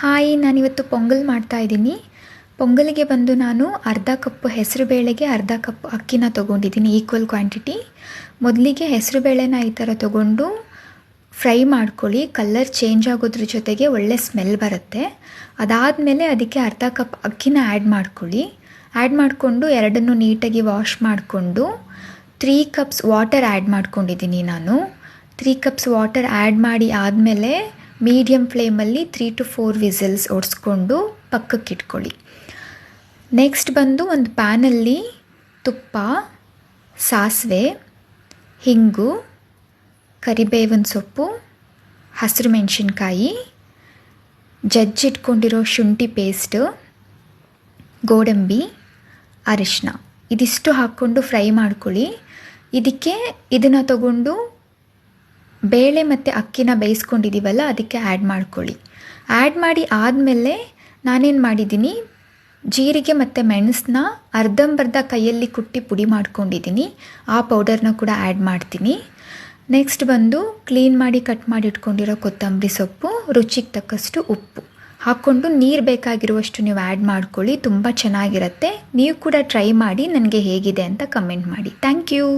Hi, ನಾನಿವತ್ತು ಪೊಂಗಲ್ ಮಾಡ್ತಾಯಿದ್ದೀನಿ. ಪೊಂಗಲಿಗೆ ಬಂದು ನಾನು ಅರ್ಧ ಕಪ್ ಹೆಸರುಬೇಳೆಗೆ ಅರ್ಧ ಕಪ್ ಅಕ್ಕಿನ ತೊಗೊಂಡಿದ್ದೀನಿ, ಈಕ್ವಲ್ ಕ್ವಾಂಟಿಟಿ. ಮೊದಲಿಗೆ ಹೆಸರುಬೇಳೆನ ಈ ಥರ ತೊಗೊಂಡು ಫ್ರೈ ಮಾಡ್ಕೊಳ್ಳಿ. ಕಲರ್ ಚೇಂಜ್ ಆಗೋದ್ರ ಜೊತೆಗೆ ಒಳ್ಳೆ ಸ್ಮೆಲ್ ಬರುತ್ತೆ. ಅದಾದಮೇಲೆ ಅದಕ್ಕೆ ಅರ್ಧ ಕಪ್ ಅಕ್ಕಿನ ಆ್ಯಡ್ ಮಾಡ್ಕೊಳ್ಳಿ. ಆ್ಯಡ್ ಮಾಡಿಕೊಂಡು ಎರಡನ್ನೂ ನೀಟಾಗಿ ವಾಶ್ ಮಾಡಿಕೊಂಡು 3 ಕಪ್ಸ್ ವಾಟರ್ ಆ್ಯಡ್ ಮಾಡ್ಕೊಂಡಿದ್ದೀನಿ ನಾನು. 3 ಕಪ್ಸ್ ವಾಟರ್ ಆ್ಯಡ್ ಮಾಡಿ ಆದಮೇಲೆ ಮೀಡಿಯಮ್ ಫ್ಲೇಮಲ್ಲಿ 3 to 4 ವಿಸಿಲ್ಸ್ ಓಡಿಸ್ಕೊಂಡು ಪಕ್ಕಕ್ಕೆ ಇಟ್ಕೊಳ್ಳಿ. ನೆಕ್ಸ್ಟ್ ಬಂದು ಒಂದು ಪ್ಯಾನಲ್ಲಿ ತುಪ್ಪ, ಸಾಸಿವೆ, ಹಿಂಗು, ಕರಿಬೇವಿನ ಸೊಪ್ಪು, ಹಸಿರು ಮೆಣಸಿನ್ಕಾಯಿ, ಜಜ್ಜಿಟ್ಕೊಂಡಿರೋ ಶುಂಠಿ ಪೇಸ್ಟು, ಗೋಡಂಬಿ, ಅರಿಶಿನ ಇದಿಷ್ಟು ಹಾಕ್ಕೊಂಡು ಫ್ರೈ ಮಾಡ್ಕೊಳ್ಳಿ. ಇದನ್ನು ತಗೊಂಡು ಬೇಳೆ ಮತ್ತು ಅಕ್ಕಿನ ಬೇಯಿಸ್ಕೊಂಡಿದ್ದೀವಲ್ಲ ಅದಕ್ಕೆ ಆ್ಯಡ್ ಮಾಡ್ಕೊಳ್ಳಿ. ಆ್ಯಡ್ ಮಾಡಿ ಆದಮೇಲೆ ನಾನೇನು ಮಾಡಿದ್ದೀನಿ, ಜೀರಿಗೆ ಮತ್ತು ಮೆಣಸನ್ನ ಅರ್ಧಂಬರ್ಧ ಕೈಯಲ್ಲಿ ಕುಟ್ಟಿ ಪುಡಿ ಮಾಡ್ಕೊಂಡಿದ್ದೀನಿ. ಆ ಪೌಡರ್ನ ಕೂಡ ಆ್ಯಡ್ ಮಾಡ್ತೀನಿ. ನೆಕ್ಸ್ಟ್ ಬಂದು ಕ್ಲೀನ್ ಮಾಡಿ ಕಟ್ ಮಾಡಿ ಇಟ್ಕೊಂಡಿರೋ ಕೊತ್ತಂಬರಿ ಸೊಪ್ಪು, ರುಚಿಗೆ ತಕ್ಕಷ್ಟು ಉಪ್ಪು ಹಾಕ್ಕೊಂಡು ನೀರು ಬೇಕಾಗಿರುವಷ್ಟು ನೀವು ಆ್ಯಡ್ ಮಾಡ್ಕೊಳ್ಳಿ. ತುಂಬ ಚೆನ್ನಾಗಿರುತ್ತೆ. ನೀವು ಕೂಡ ಟ್ರೈ ಮಾಡಿ ನನಗೆ ಹೇಗಿದೆ ಅಂತ ಕಮೆಂಟ್ ಮಾಡಿ. Thank you.